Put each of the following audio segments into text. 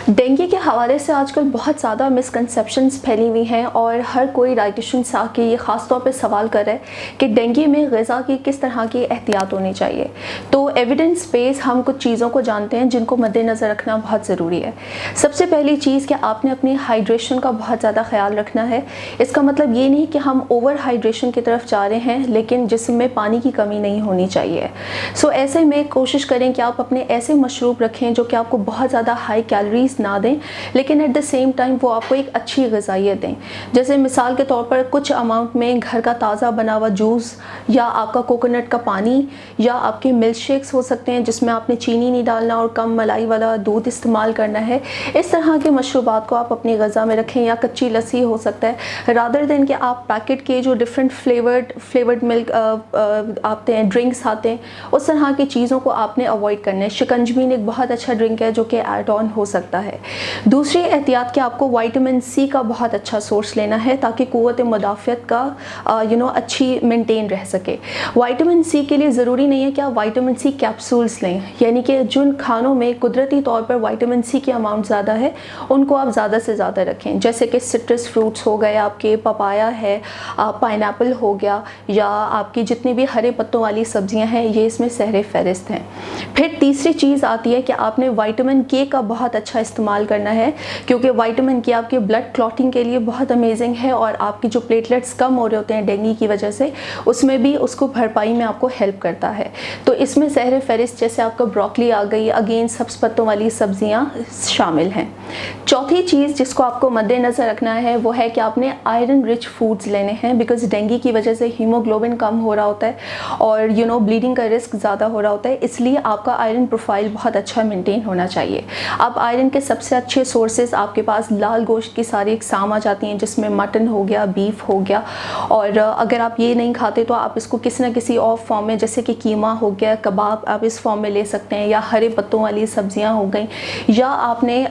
Dengue के हवाले से आजकल बहुत ज़्यादा मिसकंसेप्शंस फैली हुई हैं और हर कोई डाइटिशियंस आके ये ख़ास तौर पे सवाल कर रहा है कि डेंगू में ग़िज़ा की किस तरह की एहतियात होनी चाहिए। तो एविडेंस बेस हम कुछ चीज़ों को जानते हैं जिनको मद्देनज़र रखना बहुत ज़रूरी है। सबसे पहली चीज़ कि आपने अपनी हाइड्रेशन का बहुत ज़्यादा ख्याल रखना है। इसका मतलब ये नहीं कि हम ओवर हाइड्रेशन की तरफ जा रहे हैं, लेकिन जिस्म में पानी की कमी नहीं होनी चाहिए। सो ऐसे में कोशिश करें कि आप अपने ऐसे मशरूब रखें जो कि आपको बहुत ज़्यादा हाई कैलोरीज ना दें, लेकिन एट द सेम टाइम वो आपको एक अच्छी ग़िज़ाइयत दें। जैसे मिसाल के तौर पर कुछ अमाउंट में घर का ताज़ा बना हुआ जूस, या आपका कोकोनट का पानी, या आपके मिल्क शेक्स हो सकते हैं जिसमें आपने चीनी नहीं डालना और कम मलाई वाला दूध इस्तेमाल करना है। इस तरह के मशरूबात को आप अपनी ग़िज़ा में रखें, या कच्ची लस्सी हो सकता है, रादर देन कि आप पैकेट के जो डिफरेंट फ्लेवर्ड मिल्क आते हैं, ड्रिंक्स आते हैं, उस तरह की चीज़ों को आपने अवॉइड करना है। शिकंजवीन एक बहुत अच्छा ड्रिंक है जो कि ऐड ऑन हो सकता है। दूसरी एहतियात कि आपको विटामिन सी का बहुत अच्छा सोर्स लेना है ताकि क़ुव्वत मुदाफ़ियत का अच्छी मेंटेन रह सके। विटामिन सी के लिए ज़रूरी नहीं है कि आप विटामिन सी कैप्सूल्स लें, यानी कि जिन खानों में कुदरती तौर पर विटामिन सी की अमाउंट ज़्यादा है उनको आप ज़्यादा से ज़्यादा रखें। जैसे कि सिट्रस फ्रूट्स हो गए, आपके पपाया है, पाइनएप्पल हो गया, या आपकी जितनी भी हरे पत्तों वाली सब्जियां हैं, ये इसमें सहरे फहरिस्त हैं। फिर तीसरी चीज़ आती है कि आपने विटामिन के का बहुत अच्छा इस्तेमाल करना है, क्योंकि विटामिन के आपके ब्लड क्लॉटिंग के लिए बहुत अमेजिंग है और आपकी जो प्लेटलेट्स कम हो रहे होते हैं डेंगू की वजह से, उसमें भी उसको भरपाई में आपको हेल्प करता है। तो इसमें सहरे फहरिस्त जैसे आपका ब्रोकली आ गई, अगेन सब्ज़ पत्तों वाली सब्जियां शामिल हैं। चौथी चीज़ जिसको आपको मद्देनज़र रखना है वो है कि आपने आयरन रिच फूड्स लेने हैं, बिकॉज डेंगू की वजह से हीमोग्लोबिन कम हो रहा होता है और ब्लीडिंग का रिस्क ज़्यादा हो रहा होता है, इसलिए आपका आयरन प्रोफाइल बहुत अच्छा मेंटेन होना चाहिए। अब आयरन के सबसे अच्छे सोर्सेज आपके पास लाल गोश्त की सारी इकसाम आ जाती हैं, जिसमें मटन हो गया, बीफ हो गया, और अगर आप ये नहीं खाते तो आप इसको किसी न किसी और फॉर्म में, जैसे कि कीमा हो गया, कबाब, आप इस फॉर्म में ले सकते हैं, या हरे पत्तों वाली सब्जियां हो गई, या आपने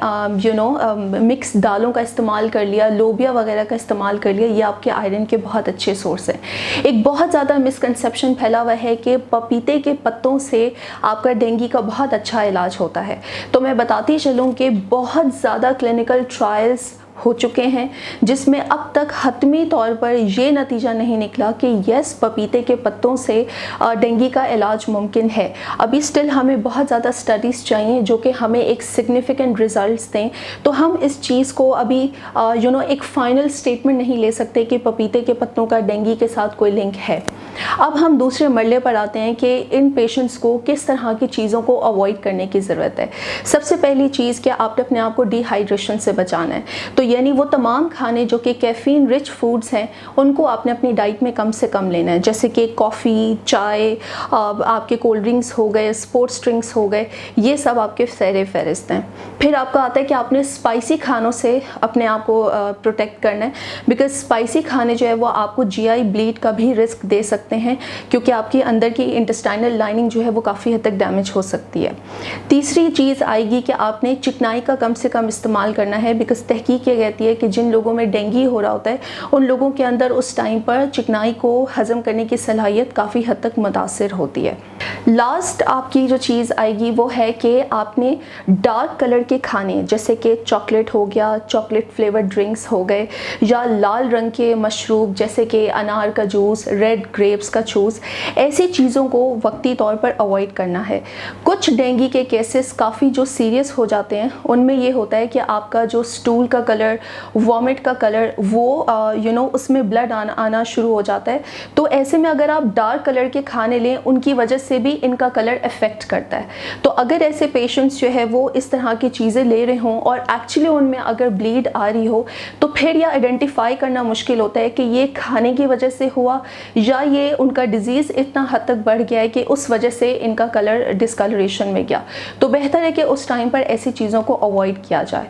मिक्स दालों का इस्तेमाल कर लिया, लोबिया वगैरह का इस्तेमाल कर लिया, ये आपके आयरन के बहुत अच्छे सोर्स हैं। एक बहुत ज़्यादा मिसकंसेप्शन फैला हुआ है कि पपीते के पत्तों से आपका डेंगू का बहुत अच्छा इलाज होता है। तो मैं बताती चलूँ कि बहुत ज़्यादा क्लिनिकल ट्रायल्स हो चुके हैं जिसमें अब तक हतमी तौर पर ये नतीजा नहीं निकला कि यस, पपीते के पत्तों से डेंगू का इलाज मुमकिन है। अभी स्टिल हमें बहुत ज़्यादा स्टडीज़ चाहिए जो कि हमें एक सिग्निफिकेंट रिजल्ट्स दें, तो हम इस चीज़ को अभी एक फ़ाइनल स्टेटमेंट नहीं ले सकते कि पपीते के पत्तों का डेंगू के साथ कोई लिंक है। अब हम दूसरे मरले पर आते हैं कि इन पेशेंट्स को किस तरह की चीज़ों को अवॉइड करने की ज़रूरत है। सबसे पहली चीज़ कि आपने अपने आप को डिहाइड्रेशन से बचाना है, तो यानी वो तमाम खाने जो कि कैफ़ीन रिच फूड्स हैं उनको आपने अपनी डाइट में कम से कम लेना है, जैसे कि कॉफ़ी, चाय, आपके कोल्ड ड्रिंक्स हो गए, स्पोर्ट्स ड्रिंक्स हो गए, ये सब आपके सहरे फहरिस्त हैं। फिर आपका आता है कि आपने स्पाइसी खानों से अपने आप को प्रोटेक्ट करना है, बिकॉज स्पाइसी खाने जो है वो आपको जीआई ब्लीड का भी रिस्क दे सकते हैं, क्योंकि आपकी अंदर की इंटेस्टाइनल लाइनिंग जो है वो काफ़ी हद तक डैमेज हो सकती है। तीसरी चीज़ आएगी कि आपने चिकनाई का कम से कम इस्तेमाल करना है, बिकॉज तहकीक ये कहती है कि जिन लोगों में डेंगू हो रहा होता है उन लोगों के अंदर उस टाइम पर चिकनाई को हज़म करने की सलाहियत काफ़ी हद तक मुतासिर होती है। लास्ट आपकी जो चीज़ आएगी वो है कि आपने डार्क कलर के खाने, जैसे कि चॉकलेट हो गया, चॉकलेट फ्लेवर्ड ड्रिंक्स हो गए, या लाल रंग के मशरूब जैसे कि अनार का जूस, रेड ग्रेप्स का जूस, ऐसी चीज़ों को वक्ती तौर पर अवॉइड करना है। कुछ डेंगू के केसेस काफ़ी जो सीरियस हो जाते हैं उनमें ये होता है कि आपका जो स्टूल का कलर, वॉमिट का कलर, वो उसमें ब्लड आना शुरू हो जाता है। तो ऐसे में अगर आप डार्क कलर के खाने लें, उनकी वजह से भी इनका कलर इफ़ेक्ट करता है। तो अगर ऐसे पेशेंट्स जो है वो इस तरह की चीज़ें ले रहे हों और एक्चुअली उनमें अगर ब्लीड आ रही हो, तो फिर यह आइडेंटिफाई करना मुश्किल होता है कि ये खाने की वजह से हुआ या ये उनका डिज़ीज़ इतना हद तक बढ़ गया है कि उस वजह से इनका कलर डिस्कलरेशन में गया। तो बेहतर है कि उस टाइम पर ऐसी चीज़ों को अवॉइड किया जाए।